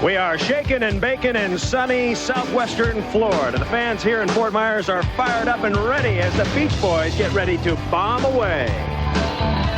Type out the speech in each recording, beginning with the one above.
We are shaking and baking in sunny southwestern Florida. The fans here in Fort Myers are fired up and ready as the Beach Boys get ready to bomb away.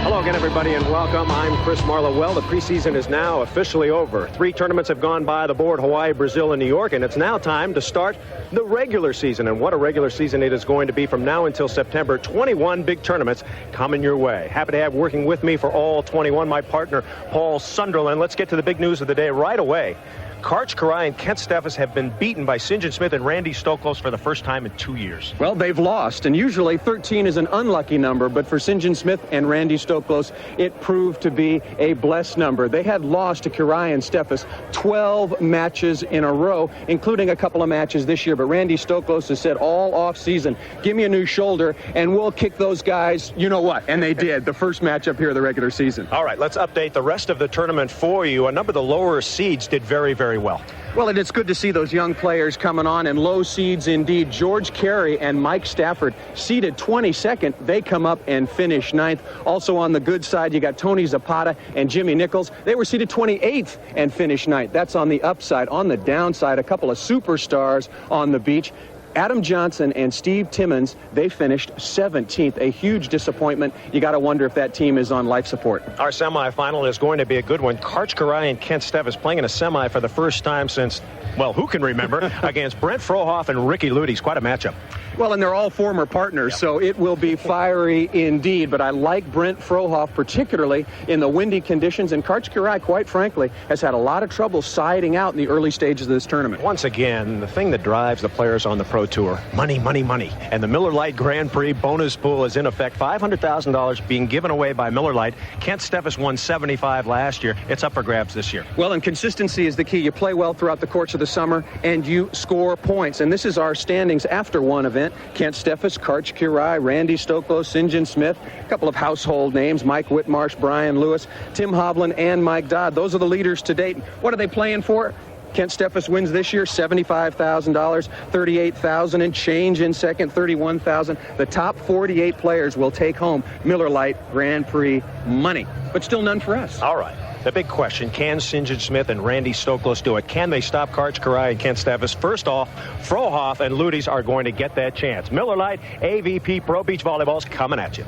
Hello again, everybody, and welcome. I'm Chris Marlowe. Well, the preseason is now officially over. 3 tournaments have gone by the board: Hawaii, Brazil, and New York, and it's now time to start the regular season. And what a regular season it is going to be from now until September. 21 big tournaments coming your way. Happy to have working with me for all 21 my partner, Paul Sunderland. Let's get to the big news of the day right away. Karch Kiraly and Kent Steffes have been beaten by St. John Smith and Randy Stoklos for the first time in 2 years. Well, they've lost, and usually 13 is an unlucky number, but for St. John Smith and Randy Stoklos, it proved to be a blessed number. They had lost to Kiraly and Steffes 12 matches in a row, including a couple of matches this year, but Randy Stoklos has said all off-season, give me a new shoulder, and we'll kick those guys, you know what, and they did, the first matchup here of the regular season. All right, let's update the rest of the tournament for you. A number of the lower seeds did very, very well. Well, and it's good to see those young players coming on, and low seeds indeed. George Carey and Mike Stafford seeded 22nd. They come up and finish 9th. Also on the good side, you got Tony Zapata and Jimmy Nichols. They were seeded 28th and finished 9th. That's on the upside. On the downside, a couple of superstars on the beach. Adam Johnson and Steve Timmons, they finished 17th. A huge disappointment. You got to wonder if that team is on life support. Our semifinal is going to be a good one. Karch Kiraly and Kent Steffes playing in a semi for the first time since, well, who can remember, against Brent Frohoff and Ricky Ludes. Quite a matchup. Well, and they're all former partners, so it will be fiery indeed. But I like Brent Frohoff, particularly in the windy conditions. And Karch Kiraly, quite frankly, has had a lot of trouble siding out in the early stages of this tournament. Once again, the thing that drives the players on the Pro Tour, money, money, money. And the Miller Lite Grand Prix bonus pool is in effect. $500,000 being given away by Miller Lite. Kent Steffes won $75,000 last year. It's up for grabs this year. Well, and consistency is the key. You play well throughout the course of the summer, and you score points. And this is our standings after one event. Kent Steffes, Karch Kiraly, Randy Stoklos, St. John Smith, a couple of household names, Mike Whitmarsh, Brian Lewis, Tim Hovland, and Mike Dodd. Those are the leaders to date. What are they playing for? Kent Steffes wins this year, $75,000, $38,000 and change in second, $31,000. The top 48 players will take home Miller Lite Grand Prix money, but still none for us. All right. The big question, can St. John Smith and Randy Stoklos do it? Can they stop Karch Kiraly and Kent Steffes? First off, Frohoff and Ludes are going to get that chance. Miller Lite, AVP Pro Beach Volleyball's coming at you.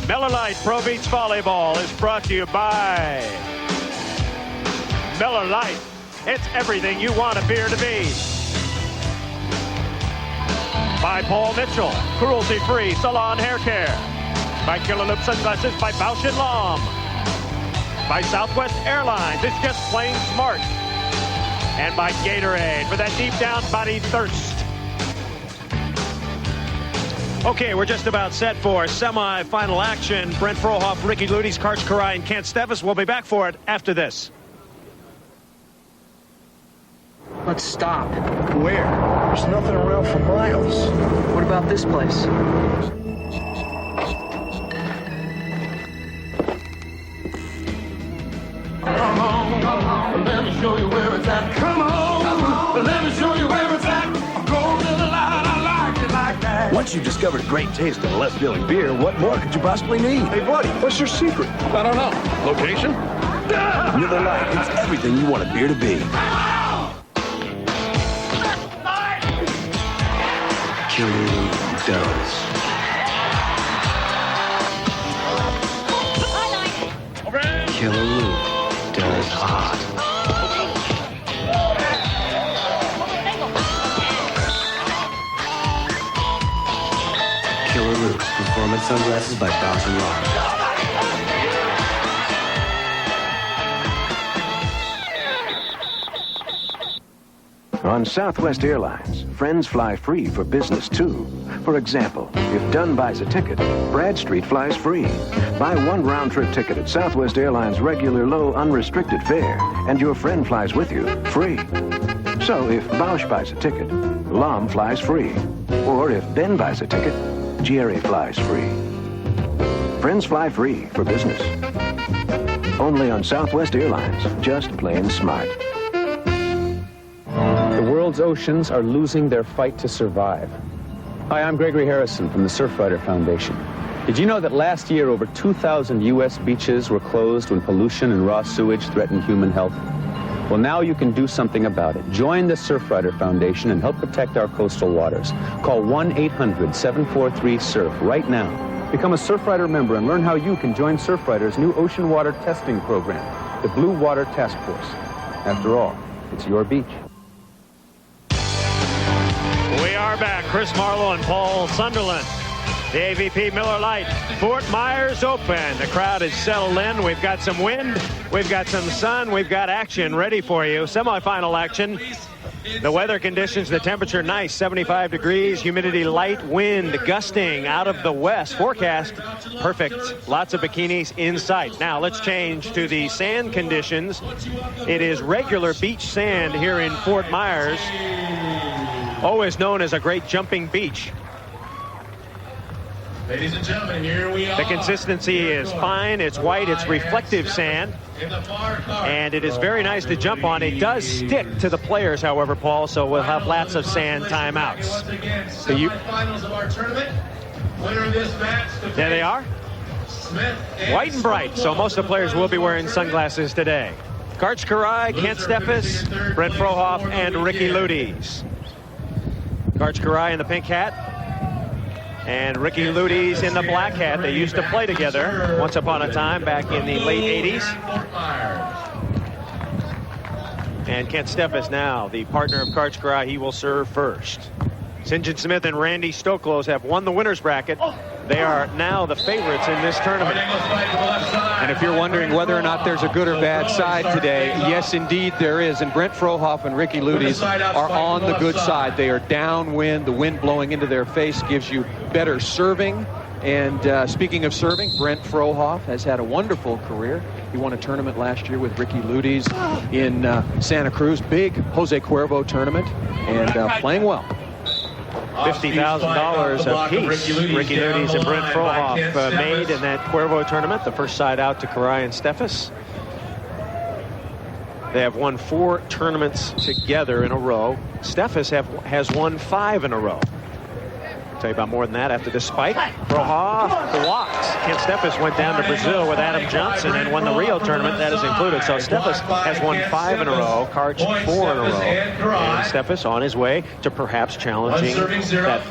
Miller Lite Pro Beach Volleyball is brought to you by Miller Lite. It's everything you want a beer to be. By Paul Mitchell, cruelty-free salon hair care. By Killer Loop Sunglasses by Bausch & Lomb. By Southwest Airlines, it's just plain smart. And by Gatorade for that deep down body thirst. Okay, we're just about set for semi-final action. Brent Frohoff, Ricky Ludes, Karch Kiraly, and Kent Steffes. We'll be back for it after this. Let's stop. Where? There's nothing around for miles. What about this place? Come on, let me show you where it's at. Come on, let me show you where it's at. Go to the line, I like it like that. Once you've discovered a great taste in a left-feeling beer, what more could you possibly need? Hey, buddy, what's your secret? I don't know. Location? Miller Lite, it's everything you want a beer to be. Killer does. Killer Luke does hot. Killer Luke's Performance Sunglasses by Bausch & Lomb. On Southwest Airlines, friends fly free for business, too. For example, if Dunn buys a ticket, Bradstreet flies free. Buy one round-trip ticket at Southwest Airlines' regular low, unrestricted fare, and your friend flies with you, free. So if Bausch buys a ticket, Lom flies free. Or if Ben buys a ticket, Jerry flies free. Friends fly free for business. Only on Southwest Airlines, just plain smart. The world's oceans are losing their fight to survive. Hi, I'm Gregory Harrison from the Surfrider Foundation. Did you know that last year over 2,000 U.S. beaches were closed when pollution and raw sewage threatened human health? Well, now you can do something about it. Join the Surfrider Foundation and help protect our coastal waters. Call 1-800-743-SURF right now. Become a Surfrider member and learn how you can join Surfrider's new ocean water testing program, the Blue Water Task Force. After all, it's your beach. We are back. Chris Marlowe and Paul Sunderland. The AVP Miller Lite Fort Myers Open. The crowd is settled in. We've got some wind. We've got some sun. We've got action ready for you. Semifinal action. The weather conditions, the temperature nice, 75 degrees, humidity light, wind gusting out of the west. Forecast perfect. Lots of bikinis in sight. Now let's change to the sand conditions. It is regular beach sand here in Fort Myers, always known as a great jumping beach. Ladies and gentlemen, here we are. The consistency is fine. It's white. It's reflective sand. And it is very nice to jump on. It does stick to the players, however, Paul, so we'll have lots of sand timeouts. So you, Finals of our tournament. Winner of this match. There they are. White and bright, so most of the players will be wearing sunglasses today. Karch Karai, Kent Steffes, Brent Frohoff, and Ricky Ludes. Karch Karai in the pink hat. And Ricky Ludes in the black hat. They used to play together once upon a time back in the late 80s. And Kent Steffes now, the partner of Karch Karai, he will serve first. St. John Smith and Randy Stoklos have won the winner's bracket. They are now the favorites in this tournament. And if you're wondering whether or not there's a good or bad side today, yes, indeed there is. And Brent Frohoff and Ricky Ludes are on the good side. They are downwind. The wind blowing into their face gives you better serving. And speaking of serving, Brent Frohoff has had a wonderful career. He won a tournament last year with Ricky Ludes in Santa Cruz. Big Jose Cuervo tournament. And playing well. $50,000 apiece. Ricky Ludes and Brent Frohoff made in that Cuervo tournament. The first side out to Karai and Steffes. They have won 4 tournaments together in a row. Steffes has won 5 in a row. I'll tell you about more than that after this spike. Frohoff blocked. Kent Steffes went down to Brazil with Adam Johnson and won the Rio tournament. That is included. So Steffes has won 5 in a row. Karch 4 in a row. And Steffes on his way to perhaps challenging that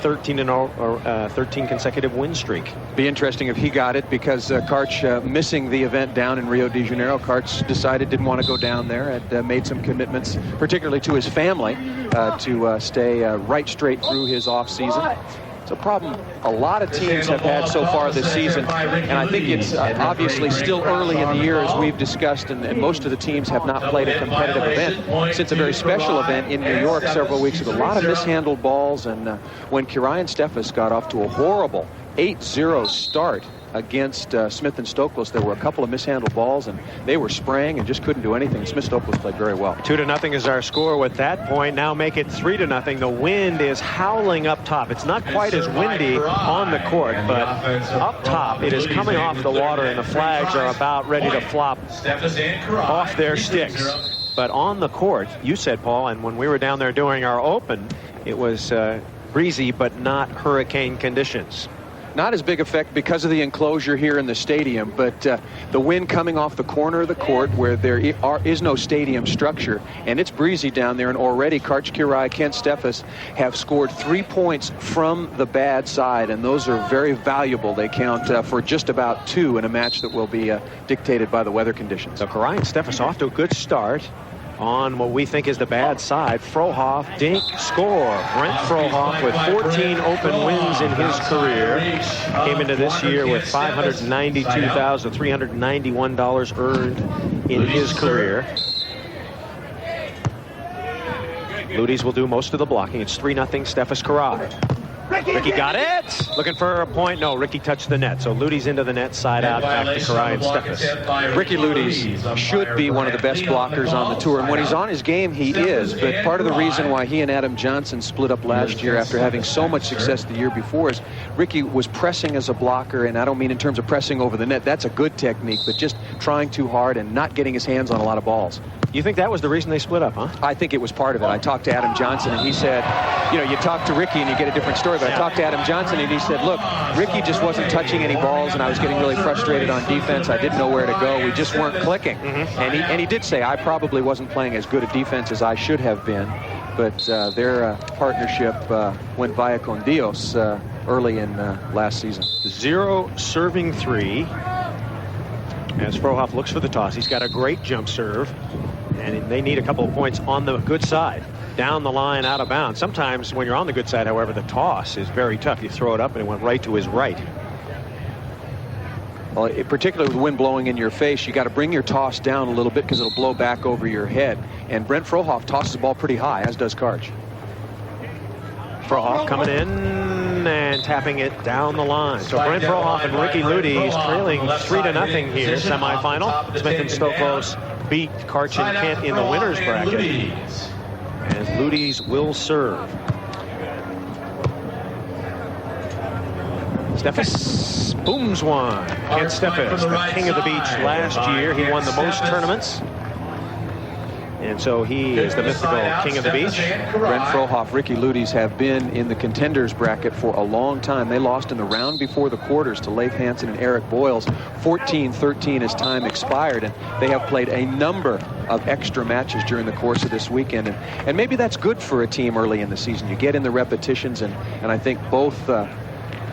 13 consecutive win streak. Be interesting if he got it, because Karch missing the event down in Rio de Janeiro. Karch decided didn't want to go down there and made some commitments, particularly to his family, to stay right straight through his off season. It's a problem a lot of teams have had so far this season, and I think it's obviously still early in the year, as we've discussed, and most of the teams have not played a competitive event since a very special event in New York several weeks ago. A lot of mishandled balls, and when Karai and Steffes got off to a horrible 8-0 start against Smith and Stoklos, there were a couple of mishandled balls, and they were spraying and just couldn't do anything. Smith Stoklos played very well. 2-0 is our score with that point. Now make it 3-0. The wind is howling up top. It's not quite as windy on the court, but up top it is coming off the water, and the flags are about ready to flop off their sticks. But on the court, you said, Paul, and when we were down there doing our open, it was breezy but not hurricane conditions. Not as big effect because of the enclosure here in the stadium, but the wind coming off the corner of the court where there is no stadium structure, and it's breezy down there, and already Karch Karai, Kent Steffes have scored 3 points from the bad side, and those are very valuable. They count for just about 2 in a match that will be dictated by the weather conditions. So Karai and Steffes off to a good start on what we think is the bad side. Frohoff, dink, score. Brent Frohoff with 14 open wins in his career. Came into this year with $592,391 earned in his career. Ludes will do most of the blocking. It's 3-0 Steffes Karai. Ricky got it. Looking for a point. No, Ricky touched the net. So Ludes into the net, side out, back to Karai and Steffes. Ricky Ludes should be one of the best blockers on the tour. And when he's on his game, he is. But part of the reason why he and Adam Johnson split up last year after having so much success the year before is Ricky was pressing as a blocker. And I don't mean in terms of pressing over the net. That's a good technique. But just trying too hard and not getting his hands on a lot of balls. You think that was the reason they split up, huh? I think it was part of it. I talked to Adam Johnson, and he said, you know, you talk to Ricky and you get a different story, but I talked to Adam Johnson, and he said, look, Ricky just wasn't touching any balls, and I was getting really frustrated on defense. I didn't know where to go. We just weren't clicking. And he did say, I probably wasn't playing as good a defense as I should have been, but their partnership went via con Dios early in last season. 0 serving 3. As Frohoff looks for the toss. He's got a great jump serve, and they need a couple of points on the good side. Down the line, out of bounds. Sometimes when you're on the good side, however, the toss is very tough. You throw it up, and it went right to his right. Well, particularly with the wind blowing in your face, you got to bring your toss down a little bit because it'll blow back over your head. And Brent Frohoff tosses the ball pretty high, as does Karch. Frohoff coming in and tapping it down the line. So Brent Frohoff and Ricky Ludes trailing 3-0 here, semifinal. Smith and Stokos beat Karch and Kent in the winner's bracket. As Ludes will serve. Steffes booms one. Kent Steffes, the king of the beach last year. He won the most tournaments. And so he is the mythical king of the beach. Brent Frohoff, Ricky Ludes have been in the contenders bracket for a long time. They lost in the round before the quarters to Leif Hansen and Eric Boyles, 14-13 as time expired. And they have played a number of extra matches during the course of this weekend. And maybe that's good for a team early in the season. You get in the repetitions, and I think both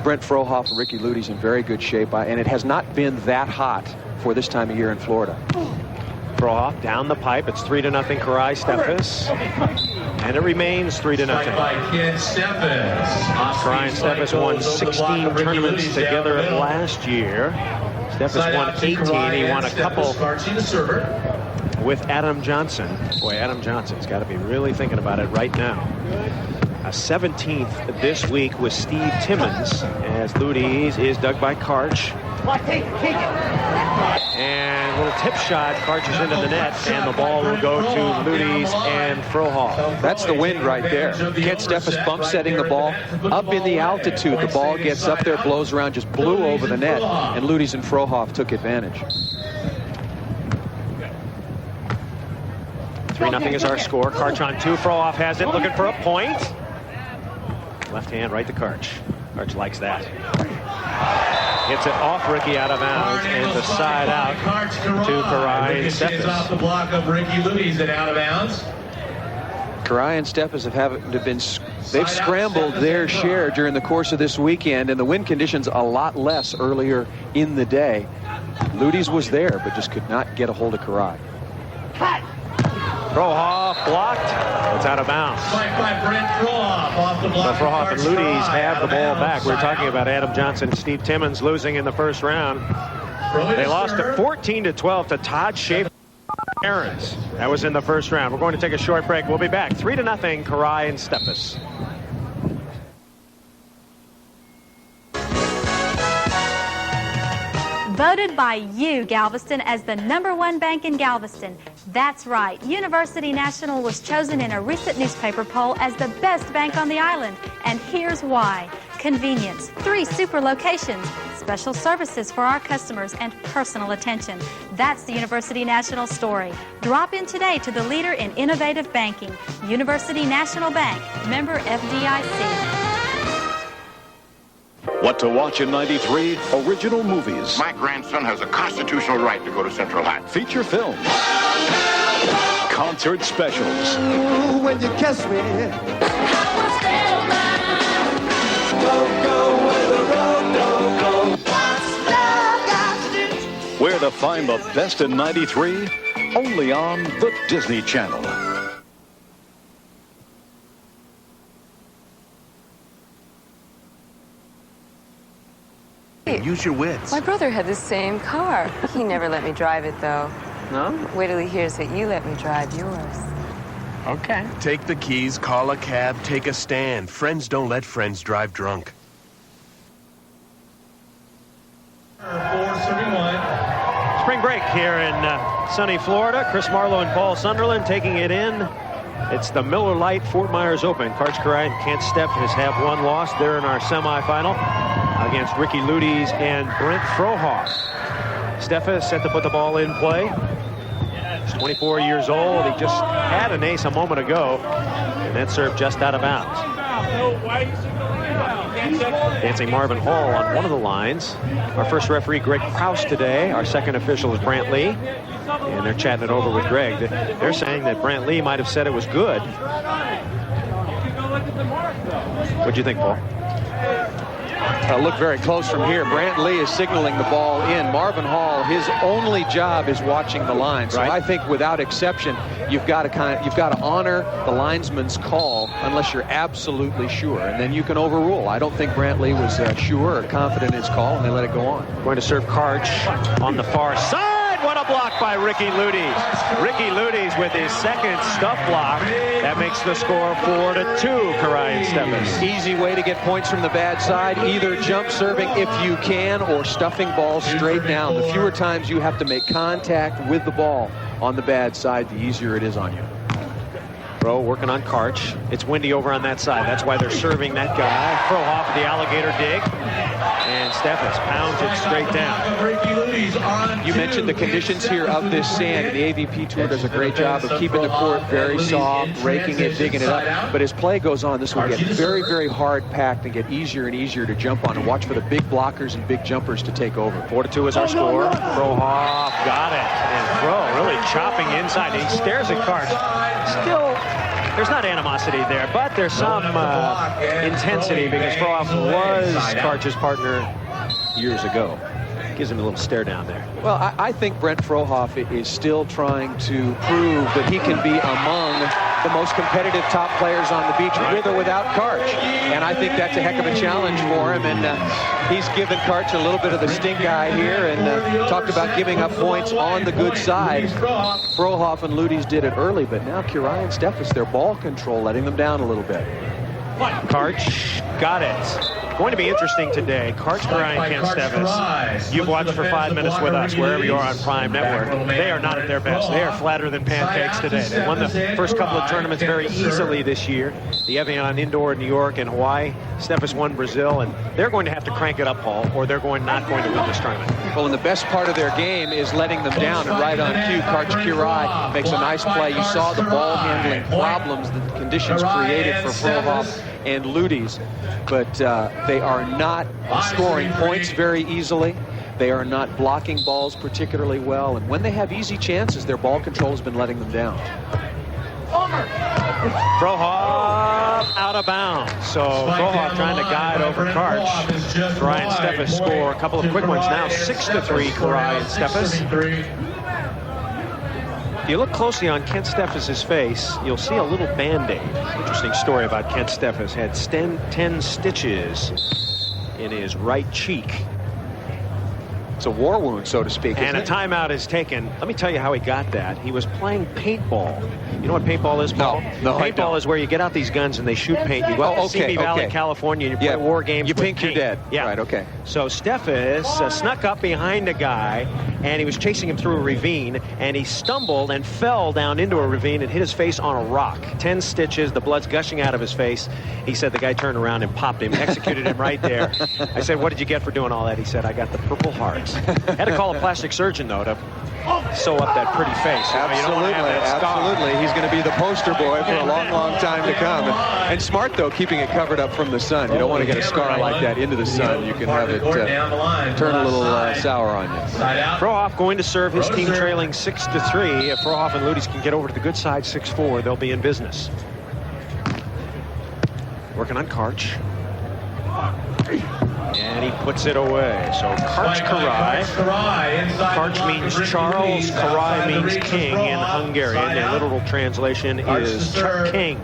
Brent Frohoff and Ricky Ludes in very good shape. And it has not been that hot for this time of year in Florida. Frohoff down the pipe. It's 3-0 Karai Steffes. And it remains 3-0. Karai and Steffes won 16 tournaments together last year. Steffes won 18. He won a couple with Adam Johnson. Boy, Adam Johnson's got to be really thinking about it right now. A 17th this week with Steve Timmons, as Ludes is dug by Karch. And a little tip shot. Karch is into the net, and the ball will go to Ludes and Frohoff. That's the wind right there. Kent Steffes bump setting the ball up in the altitude. The ball gets up there, blows around, just blew over the net, and Ludes and Frohoff took advantage. 3-0 is our score. Karch on 2. Frohoff has it, looking for a point. Left hand right to Karch. Karch likes that. Hits it off Ricky out of bounds and the side out to Karai and Steffes. Off the block of Ricky Ludes and out of bounds. Karai and Steffes they've scrambled their share during the course of this weekend, and the wind conditions a lot less earlier in the day. Ludes was there, but just could not get a hold of Karai. Frohoff blocked. It's out of bounds. Spike by Brent Frohoff off the block. So Frohoff and Ludes have the ball back. We're talking about Adam Johnson and Steve Timmons losing in the first round. They lost to 14-12 to Todd Schaefer. Aaron's. That was in the first round. We're going to take a short break. We'll be back. 3-0 Karai and Steffes. Voted by you, Galveston, as the #1 bank in Galveston. That's right. University National was chosen in a recent newspaper poll as the best bank on the island. And here's why. Convenience, 3 super locations, special services for our customers, and personal attention. That's the University National story. Drop in today to the leader in innovative banking, University National Bank, member FDIC. What to watch in 93? Original movies. My grandson has a constitutional right to go to Central High. Feature films. Concert specials. Ooh, when you kiss me. Where to find the best in 93? Only on the Disney Channel. Use your wits. My brother had the same car. He never let me drive it, though. No? Wait till he hears that you let me drive yours. Okay. Take the keys, call a cab, take a stand. Friends don't let friends drive drunk. 4:31. Spring break here in sunny Florida. Chris Marlowe and Paul Sunderland taking it in. It's the Miller Lite Fort Myers Open. Karch Karai and Kent Steffes have one loss. They're in our semifinal against Ricky Ludes and Brent Frohoff. Steffes set to put the ball in play. He's 24 years old. He just had an ace a moment ago, and that served just out of bounds. Dancing Marvin Hall on one of the lines. Our first referee, Greg Kraus, today. Our second official is Brant Lee. And they're chatting it over with Greg. They're saying that Brant Lee might have said it was good. What'd you think, Paul? Look very close from here. Brant Lee is signaling the ball in. Marvin Hall, his only job is watching the line. So right. I think without exception, you've got to honor the linesman's call unless you're absolutely sure, and then you can overrule. I don't think Brant Lee was sure or confident in his call, and they let it go on. Going to serve Karch on the far side. What a block by Ricky Ludes. Ricky Ludes with his second stuff block. That makes the score 4-2, Karian Steffes. Easy way to get points from the bad side. Either jump serving if you can or stuffing balls straight down. The fewer times you have to make contact with the ball on the bad side, the easier it is on you. Fro working on Karch. It's windy over on that side. That's why they're serving that guy. Frohoff the alligator dig. And Steffes pounds it straight down. You mentioned the conditions here of this sand. The AVP Tour does a great job of keeping the court very soft, raking it, digging it up. But as play goes on, this will get very, very hard packed and get easier and easier to jump on. And watch for the big blockers and big jumpers to take over. 4-2 is our score. Frohoff got it. And Fro really chopping inside. He stares at Karch. Still, there's not animosity there, but there's some intensity because Frohoff was Karch's partner years ago. Gives him a little stare down there. Well, I think Brent Frohoff is still trying to prove that he can be among the most competitive top players on the beach, with or without Karch. And I think that's a heck of a challenge for him. And he's given Karch a little bit of the stink eye here and talked about giving up points on the good side. Frohoff and Ludes did it early, but now Karian Steffes, their ball control, letting them down a little bit. Karch got it. Going to be interesting today. Karch, Karian, Kent Steffes. You've watched for 5 minutes with us, wherever you are on Prime Network. They are not at their best. They are flatter than pancakes today. They won the first couple of tournaments very easily this year. The Evian Indoor in New York and Hawaii. Steffes won Brazil, and they're going to have to crank it up, Paul, or they're not going to win this tournament. Well, and the best part of their game is letting them down, and right on cue, Karch Kirai makes a nice play. You saw the ball handling problems that the conditions created for Frohoff and Ludes, but they are not scoring points very easily. They are not blocking balls particularly well, and when they have easy chances, their ball control has been letting them down. Frohoff out of bounds. So Frohoff trying to guide over Karch. Karian Steffes score a couple of quick ones now. 6-3 Karian Steffes. If you look closely on Kent Steffes' face, you'll see a little Band-Aid. Interesting story about Kent Steffes. Had 10 stitches in his right cheek. It's a war wound, so to speak. And a timeout is taken. Let me tell you how he got that. He was playing paintball. You know what paintball is, Paul? No, paintball is where you get out these guns and they shoot paint. You go out to Simi Valley, California, and you play war games. You pink, you're dead. Yeah. Right, okay. So Steffes snuck up behind a guy, and he was chasing him through a ravine, and he stumbled and fell down into a ravine and hit his face on a rock. 10 stitches, the blood's gushing out of his face. He said the guy turned around and popped him, executed him right there. I said, what did you get for doing all that? He said, I got the Purple Heart. Had to call a plastic surgeon, though, to sew up that pretty face. Absolutely, absolutely. He's going to be the poster boy for a long, long time to come. And smart, though, keeping it covered up from the sun. You don't want to get a scar like that into the sun. You can have it turn a little sour on you. Frohoff going to serve his team trailing 6-3. If Frohoff and Ludes can get over to the good side 6-4, they'll be in business. Working on Karch. And he puts it away. So Karch Kirai. Karch means Charles, Kirai means king in Hungarian. The literal translation is Chuck King.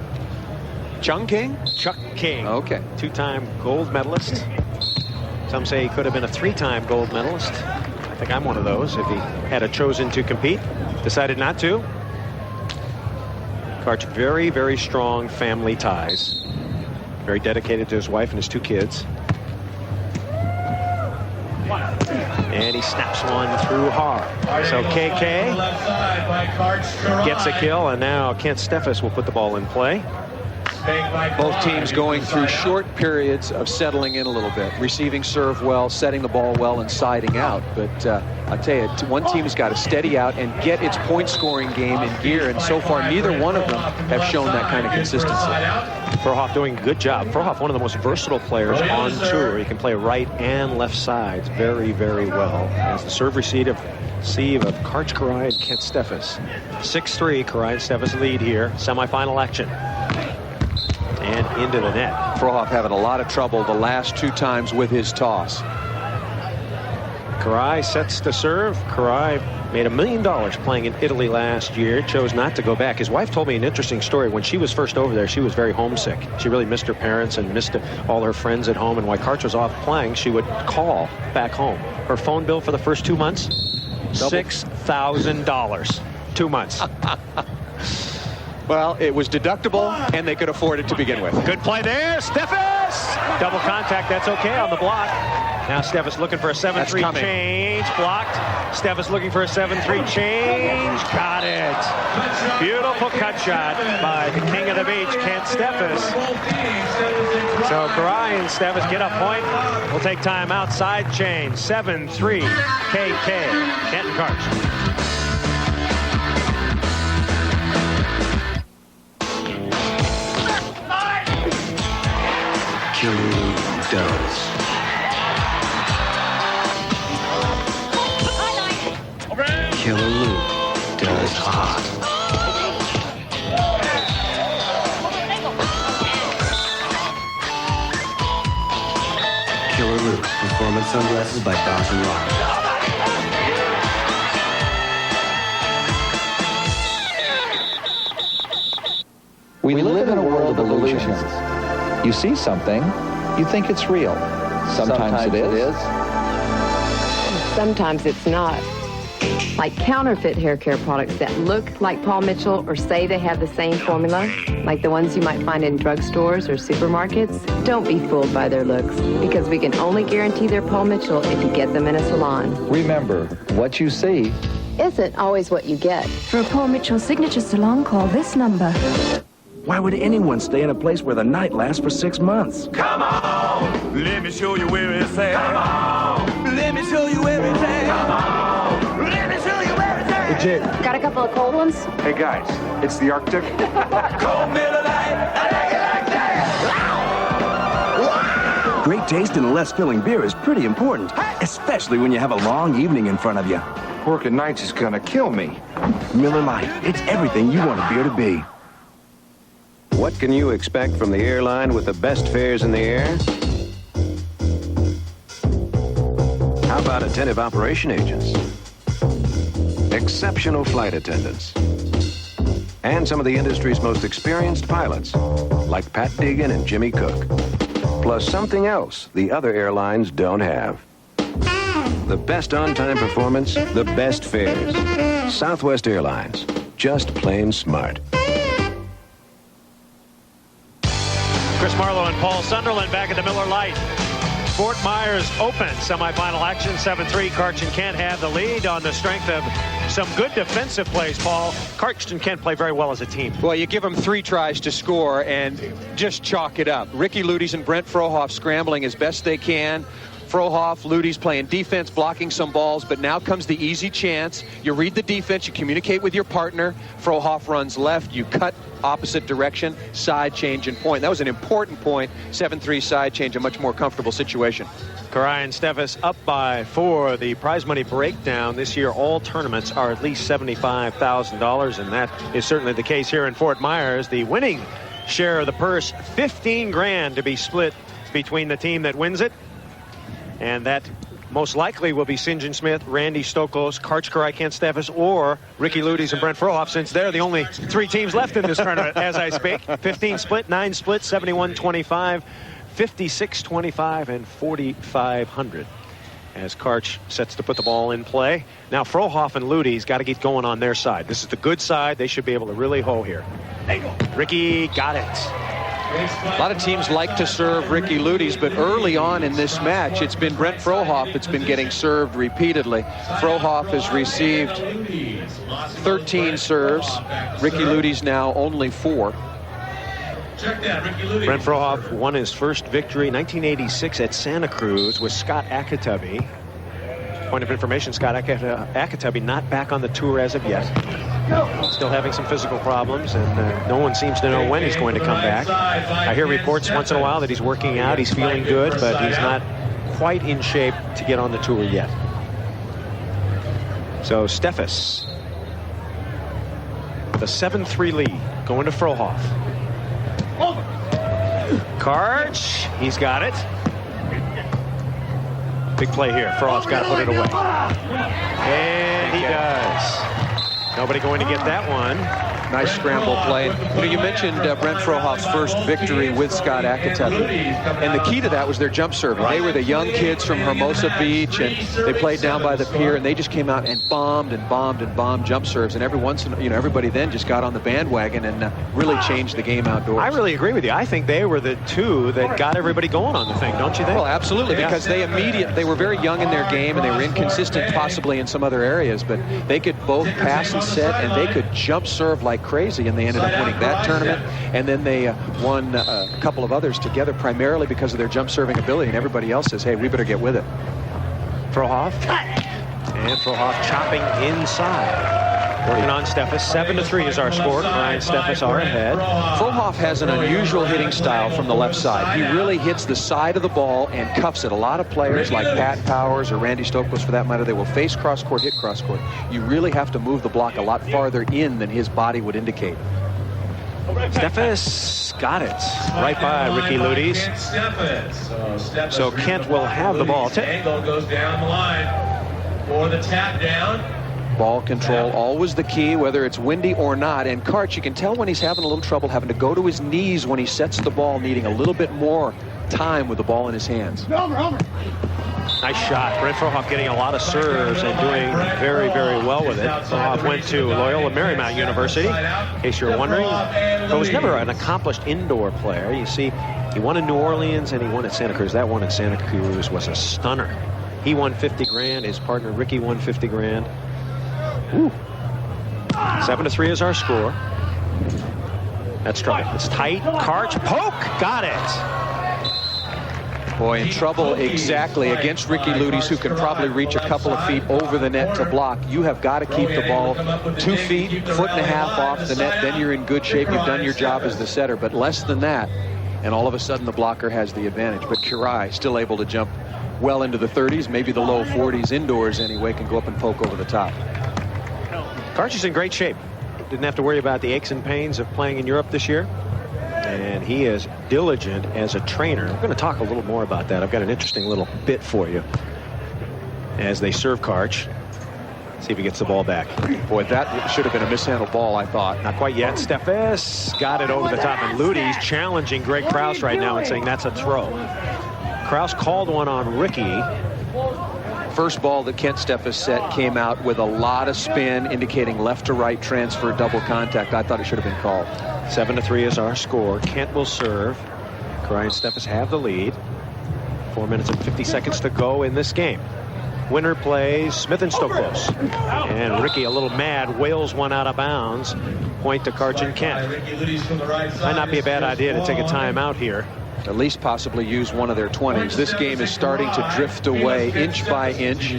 Chung King? Chuck King. Okay. 2-time gold medalist. Some say he could have been a 3-time gold medalist. I think I'm one of those if he had chosen to compete. Decided not to. Karch, very, very strong family ties. Very dedicated to his wife and his 2 kids. And he snaps one through hard. So KK gets a kill, and now Kent Steffes will put the ball in play. Both teams going through short periods of settling in a little bit, receiving serve well, setting the ball well, and siding out. But I'll tell you, one team's got to steady out and get its point-scoring game in gear, and so far neither one of them have shown that kind of consistency. Frohoff doing a good job. Frohoff, one of the most versatile players on tour. He can play right and left sides very, very well. As the serve receive of Karch Karai and Kent Steffes. 6-3, Karai and Steffes lead here. Semifinal action. And into the net. Frohoff having a lot of trouble the last 2 times with his toss. Karai sets the serve. Karai made $1 million playing in Italy last year. Chose not to go back. His wife told me an interesting story. When she was first over there, she was very homesick. She really missed her parents and missed all her friends at home. And while Karch was off playing, she would call back home. Her phone bill for the first 2 months, $6,000. 2 months. Well, it was deductible, and they could afford it to begin with. Good play there, Steffes! Double contact, that's okay on the block. Now Steffes looking for a 7-3 change, blocked. Steffes looking for a 7-3 change, got it. Beautiful cut shot by the king of the beach, Kent Steffes. So Karai and Steffes get a point. We'll take time outside change, 7-3 KK, Kent and Karch. Killer does. Killer Luke does hot. Killer Luke performance sunglasses by Dawson Rock. We live in a world of illusions. You see something, you think it's real. Sometimes it is. Sometimes it's not. Like counterfeit hair care products that look like Paul Mitchell or say they have the same formula, like the ones you might find in drugstores or supermarkets. Don't be fooled by their looks, because we can only guarantee they're Paul Mitchell if you get them in a salon. Remember, what you see isn't always what you get. For a Paul Mitchell signature salon, call this number. Why would anyone stay in a place where the night lasts for 6 months? Come on, let me show you where it's at. Come on, let me show you everything. Come on, let me show you everything. Hey, Jake. Got a couple of cold ones? Hey, guys, it's the Arctic. Cold Miller Lite, I like it like that. Great taste and less filling beer is pretty important, especially when you have a long evening in front of you. Working nights is gonna kill me. Miller Lite, it's everything you want a beer to be. What can you expect from the airline with the best fares in the air? How about attentive operation agents? Exceptional flight attendants? And some of the industry's most experienced pilots, like Pat Deegan and Jimmy Cook. Plus something else the other airlines don't have. The best on-time performance, the best fares. Southwest Airlines, just plain smart. Chris Marlowe and Paul Sunderland back at the Miller Lite. Fort Myers Open semifinal action, 7-3. Karch and Kent have the lead on the strength of some good defensive plays, Paul. Karch and Kent play very well as a team. Well, you give them 3 tries to score and just chalk it up. Ricky Ludes and Brent Frohoff scrambling as best they can. Frohoff, Ludes playing defense, blocking some balls, but now comes the easy chance. You read the defense, you communicate with your partner. Frohoff runs left, you cut opposite direction, side change and point. That was an important point. 7-3 side change, a much more comfortable situation. Karai and Steffes up by 4. The prize money breakdown this year, all tournaments are at least $75,000, and that is certainly the case here in Fort Myers. The winning share of the purse, $15,000 to be split between the team that wins it. And that most likely will be St. John Smith, Randy Stoklos, Karch Karai, Kent Steffes, or Ricky Ludes and Brent Frohoff, since they're the only 3 teams left in this tournament as I speak. 15 split, 9 split, 71-25, 56-25, and 4,500. As Karch sets to put the ball in play. Now Frohoff and Ludes got to get going on their side. This is the good side. They should be able to really hoe here. Ricky got it. A lot of teams like to serve Ricky Ludes, but early on in this match, it's been Brent Frohoff that's been getting served repeatedly. Frohoff has received 13 serves. Ricky Ludes now only 4. Brent Frohoff won his first victory in 1986 at Santa Cruz with Scott Akatubby. Point of information, Scott Akatubby not back on the tour as of yet. Still having some physical problems, and no one seems to know when he's going to come back. I hear reports once in a while that he's working out, he's feeling good, but he's not quite in shape to get on the tour yet. So Steffes with a 7-3 lead going to Frohoff. Karch, he's got it. Big play here. Frohoff's got to put it away. And he does. Nobody going to get that one. Nice scramble play. You mentioned Brent Frohoff's first victory with Scott Akatubby. And the key to that was their jump serving. They were the young kids from Hermosa Beach, and they played down by the pier, and they just came out and bombed and bombed and bombed jump serves. And every once in everybody then just got on the bandwagon and really changed the game outdoors. I really agree with you. I think they were the two that got everybody going on the thing, don't you think? Well, absolutely, because they were very young in their game, and they were inconsistent possibly in some other areas, but they could both pass and set, and they could jump serve like crazy, and they ended up winning that tournament, and then they won a couple of others together primarily because of their jump serving ability, and everybody else says, hey, we better get with it. Frohoff, and Frohoff chopping inside. Working on Steffes. 7-3 is our score. Ryan Steffes are ahead. Frohoff has an unusual hitting style from the left side. He really hits the side of the ball and cuffs it. A lot of players like Pat Powers or Randy Stokos, for that matter, they will face cross-court, hit cross-court. You really have to move the block a lot farther in than his body would indicate. Steffes got it right by Ricky Ludes. So Kent will have the ball. Angle goes down the line for the tap down. Ball control, always the key, whether it's windy or not. And Karch, you can tell when he's having a little trouble having to go to his knees when he sets the ball, needing a little bit more time with the ball in his hands. Nice shot. Brent Frohoff getting a lot of serves and doing very, very well with it. Frohoff went to Loyola Marymount University, in case you're wondering, but was never an accomplished indoor player. You see, he won in New Orleans and he won at Santa Cruz. That one in Santa Cruz was a stunner. He won 50 grand. His partner Ricky won 50 grand. Ooh. 7-3 is our score. That's trouble. It's tight. Karch, poke, got it. Boy, in trouble exactly against Ricky Ludes, who can probably reach a couple of feet over the net to block. You have got to keep the ball 2 feet, 1.5 feet off the net. Then you're in good shape. You've done your job as the setter, but less than that, and all of a sudden the blocker has the advantage. But Kurai still able to jump well into the 30s, maybe the low 40s indoors anyway, can go up and poke over the top. Karch is in great shape. Didn't have to worry about the aches and pains of playing in Europe this year. And he is diligent as a trainer. I'm going to talk a little more about that. I've got an interesting little bit for you as they serve Karch. See if he gets the ball back. Boy, that should have been a mishandled ball, I thought. Not quite yet. Steffes got it over the top. And Ludes challenging Greg Krause right now and saying that's a throw. Krause called one on Ricky. First ball that Kent Steffes set came out with a lot of spin, indicating left to right transfer, double contact. I thought it should have been called. 7-3 is our score. Kent will serve. Ryan Steffes have the lead. 4 minutes and 50 seconds to go in this game. Winner plays Smith and Stokos. And Ricky, a little mad, wails one out of bounds. Point to Karch and Kent. Might not be a bad idea to take a timeout here. At least possibly use one of their 20s. This game is starting to drift away inch by inch.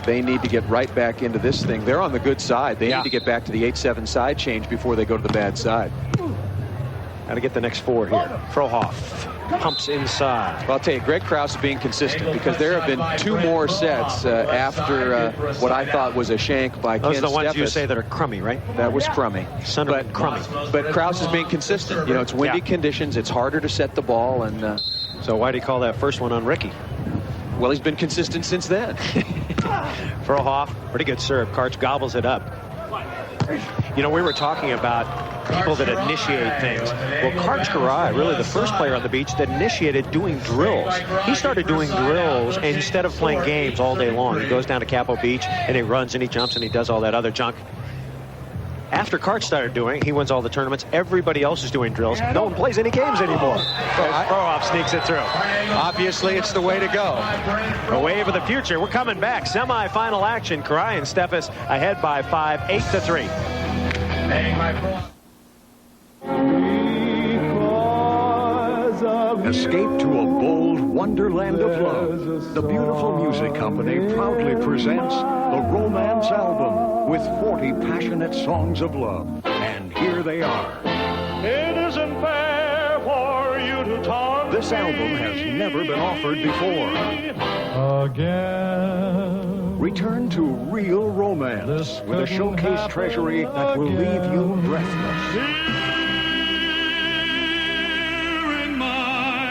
They need to get right back into this thing. They're on the good side. They need to get back to the 8-7 side change before they go to the bad side. Got to get the next 4 here. Frohoff pumps inside. Well, I'll tell you, Greg Krause is being consistent because there have been 2 more sets after what I thought was a shank by Ken Steffes. Those are the ones you say that are crummy, right? That was crummy. But crummy. But Krause is being consistent. You know, it's windy conditions. It's harder to set the ball. And so why do you call that first one on Ricky? Well, he's been consistent since then. Frohoff, pretty good serve. Karch gobbles it up. You know, we were talking about people that initiate things. Well, Karch Kurai, really the first player on the beach that initiated doing drills. He started doing drills instead of playing games all day long. He goes down to Capo Beach and he runs and he jumps and he does all that other junk. After Karch started doing it, he wins all the tournaments. Everybody else is doing drills. No one plays any games anymore. Frohoff sneaks it through. Obviously, it's the way to go. The wave of the future. We're coming back. Semi-final action. Kurai and Steffes ahead by 5, 8-3. Escape to a bold wonderland of love. The Beautiful Music Company proudly presents the Romance Album with 40 passionate songs of love. And here they are. It isn't fair for you to taunt This album has never been offered before. again. Return to real romance with a showcase treasury that will leave you breathless. In my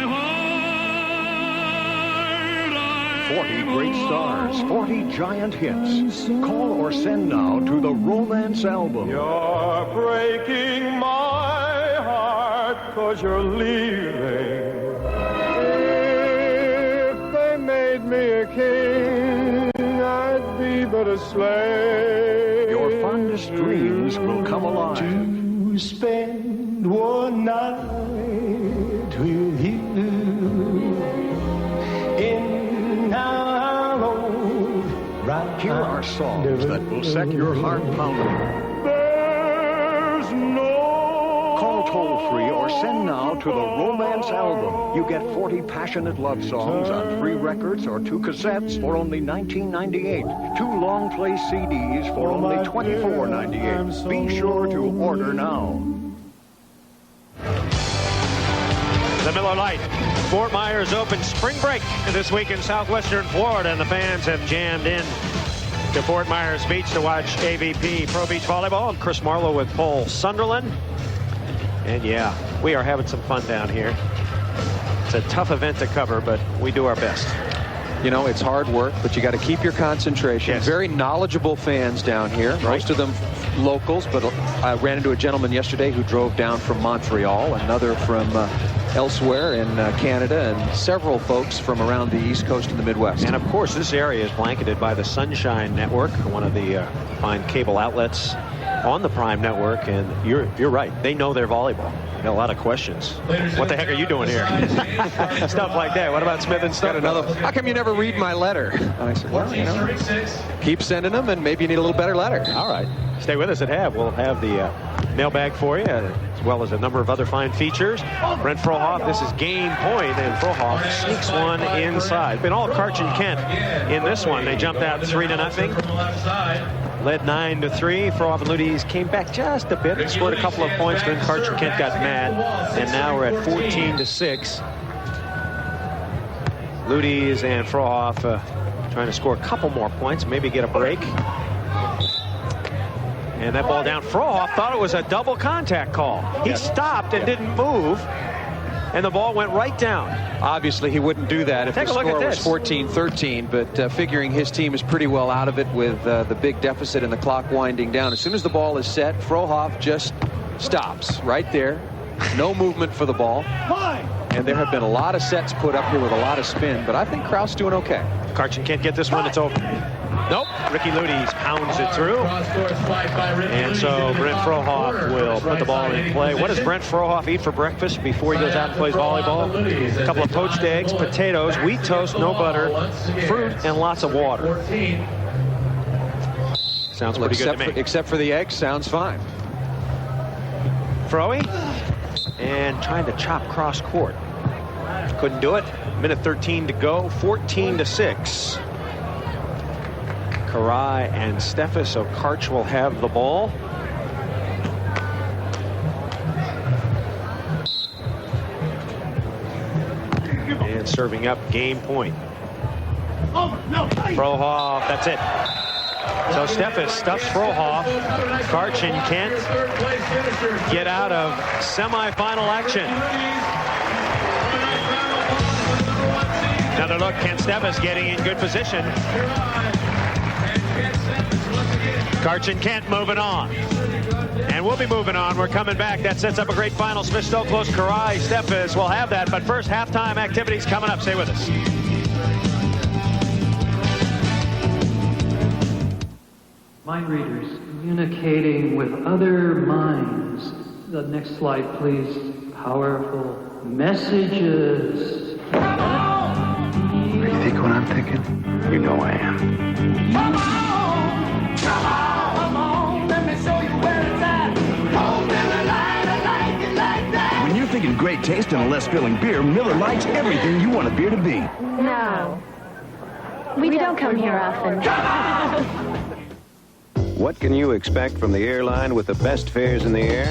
heart, 40 great stars, 40 giant hits. Call or send now to the Romance Album. you're breaking my heart 'cause you're leaving. If they made me a king, I'd be but a slave. Your fondest dreams will come alive. To spend one night with you in our old right. Here are songs that will set your heart pounding. There's no Call toll-free or send now to the Romance Album. You get 40 passionate love songs on 3 records or 2 cassettes for only $19.98. 2 long-play CDs for only $24.98. Be sure to order now. The Miller Lite. Fort Myers Open spring break this week in southwestern Florida, and the fans have jammed in to Fort Myers Beach to watch AVP Pro Beach Volleyball. I'm Chris Marlowe with Paul Sunderland. And yeah, we are having some fun down here. It's a tough event to cover, but we do our best. You know, it's hard work, but you got to keep your concentration. Yes. Very knowledgeable fans down here. Right. Most of them locals, but I ran into a gentleman yesterday who drove down from Montreal, another from elsewhere in Canada, and several folks from around the East Coast and the Midwest. And of course, this area is blanketed by the Sunshine Network, one of the fine cable outlets on the Prime Network. And you're right. They know their volleyball. Got a lot of questions. What the heck are you doing here? Stuff like that. What about Smith and Stone? How come you never read my letter? And I said, well, you know, keep sending them, and maybe you need a little better letter. All right. Stay with us at HAB. We'll have the mailbag for you, as well as a number of other fine features. Brent Frohoff, this is game point, and Frohoff sneaks one inside. Been all Karch and Kent in this one. They jumped out 3-0. Led 9-3. Frohoff and Ludies came back just a bit, scored a couple of points, then Karch and Kent got mad, and now we're at 14-6. Ludies and Frohoff trying to score a couple more points, maybe get a break. And that ball down. Frohoff thought it was a double contact call. He stopped and didn't move, and the ball went right down. Obviously, he wouldn't do that if the score was 14-13, but figuring his team is pretty well out of it with the big deficit and the clock winding down. As soon as the ball is set, Frohoff just stops right there. No movement for the ball. And there have been a lot of sets put up here with a lot of spin, but I think Kraus doing okay. Karchin can't get this one. It's over. Nope. Ricky Ludies pounds it through. And so Brent Frohoff will put the ball in play. What does Brent Frohoff eat for breakfast before he goes out and plays volleyball? A couple of poached eggs, potatoes, wheat toast, no butter, fruit, and lots of water. Sounds pretty good to me. Except for the eggs, sounds fine. Froey, and trying to chop cross court. Couldn't do it. Minute 13 to go, 14-6. Karai and Steffes, so Karch will have the ball. And serving up, game point. Frohoff, that's it. So Steffes stuffs Frohoff. Karch and Kent get out of semifinal action. Another look, Kent Steffes getting in good position. Karch and Kent moving on. And we'll be moving on. We're coming back. That sets up a great final. Smith, Stoklos, Karai, Steffes will have that. But first, halftime activities coming up. Stay with us. Mind readers communicating with other minds. The next slide, please. Powerful messages. You think what I'm thinking? You know I am. Come on, let me show you where it's at. Oh, Miller Lite, I like it like that. When you're thinking great great taste and a less filling beer, Miller Lite's everything you want a beer to be. No. We don't come here often. What can you expect from the airline with the best fares in the air?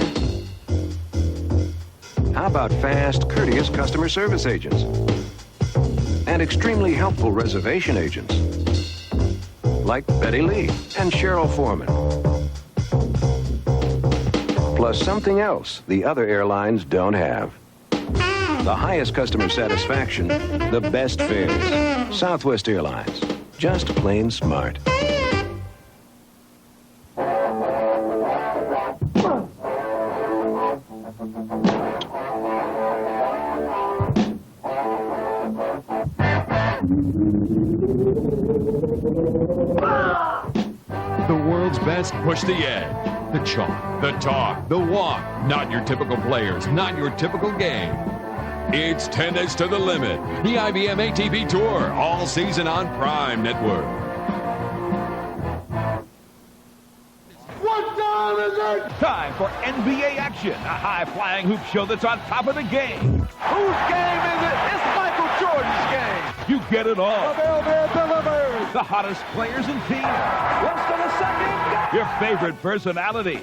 How about fast, courteous customer service agents? And extremely helpful reservation agents? Like Betty Lee and Cheryl Foreman. Plus something else the other airlines don't have. The highest customer satisfaction, the best fares. Southwest Airlines. Just plain smart. The world's best push the edge. The chalk, the talk, the walk. Not your typical players, not your typical game. It's tennis to the limit. The IBM ATP Tour, all season on Prime Network. What time is it? Time for NBA action, a high-flying hoop show that's on top of the game. Whose game is it? It's Michael Jordan's game. You get it all. The hottest players and teams. Less than a second. Your favorite personalities.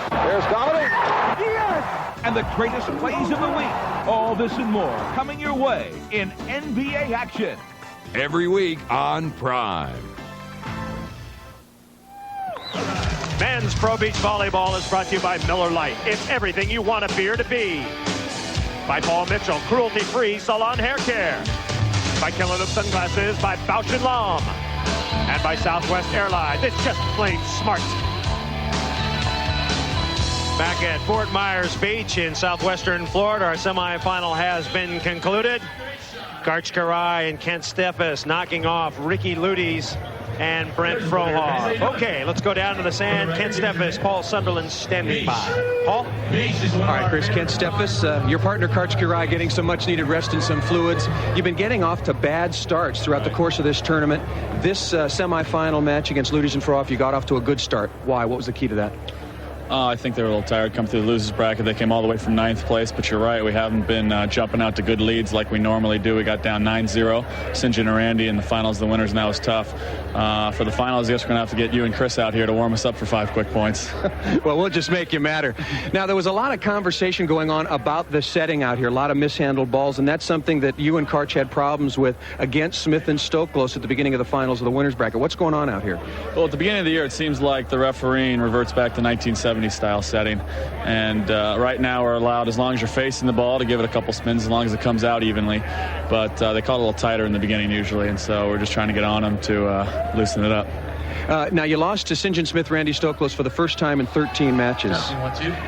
There's Dominic. Yes! And the greatest plays of the week. All this and more coming your way in NBA action. Every week on Prime. Men's Pro Beach Volleyball is brought to you by Miller Lite. It's everything you want a beer to be. By Paul Mitchell, cruelty-free salon hair care. By Killer Loop Sunglasses, by Bausch & Lomb. And by Southwest Airlines. It's just plain smart. Back at Fort Myers Beach in southwestern Florida, our semifinal has been concluded. Karch Karai and Kent Steffes knocking off Ricky Ludes and Brent Frohoff. Okay, let's go down to the sand. Kent Steffes, Paul Sunderland standing by. Paul? All right, Chris, Kent Steffes, your partner Karch Karai getting some much-needed rest and some fluids. You've been getting off to bad starts throughout the course of this tournament. This semifinal match against Ludes and Frohoff, you got off to a good start. Why? What was the key to that? I think they were a little tired coming through the losers bracket. They came all the way from 9th place, but you're right. We haven't been jumping out to good leads like we normally do. We got down 9-0. St. John and Randy in the finals, the winners, and that was tough. For the finals, I guess we're going to have to get you and Chris out here to warm us up for 5 quick points. Well, we'll just make you madder. Now, there was a lot of conversation going on about the setting out here, a lot of mishandled balls, and that's something that you and Karch had problems with against Smith and Stoklos at the beginning of the finals of the winners bracket. What's going on out here? Well, at the beginning of the year, it seems like the refereeing reverts back to 1970 style setting, and right now we're allowed, as long as you're facing the ball, to give it a couple spins as long as it comes out evenly, but they call it a little tighter in the beginning usually, and so we're just trying to get on them to loosen it up. Now, you lost to St. John Smith, Randy Stoklos for the first time in 13 matches.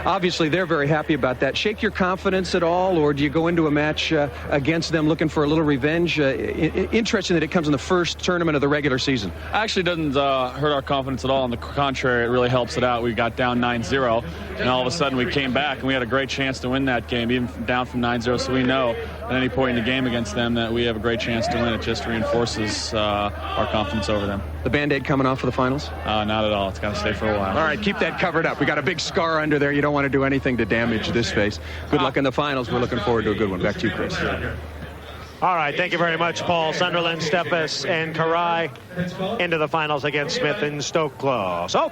Obviously, they're very happy about that. Shake your confidence at all, or do you go into a match against them looking for a little revenge? Interesting that it comes in the first tournament of the regular season. Actually doesn't hurt our confidence at all. On the contrary, it really helps it out. We got down 9-0, and all of a sudden we came back, and we had a great chance to win that game, even down from 9-0, so we know at any point in the game against them that we have a great chance to win. It just reinforces our confidence over them. The Band-Aid coming off for the finals? Not at all. It's got to stay for a while. All right, keep that covered up. We got a big scar under there. You don't want to do anything to damage this face. Good luck in the finals. We're looking forward to a good one. Back to you, Chris. All right, thank you very much, Paul Sunderland, Steffes, and Karai into the finals against Smith and Stoklos. Okay.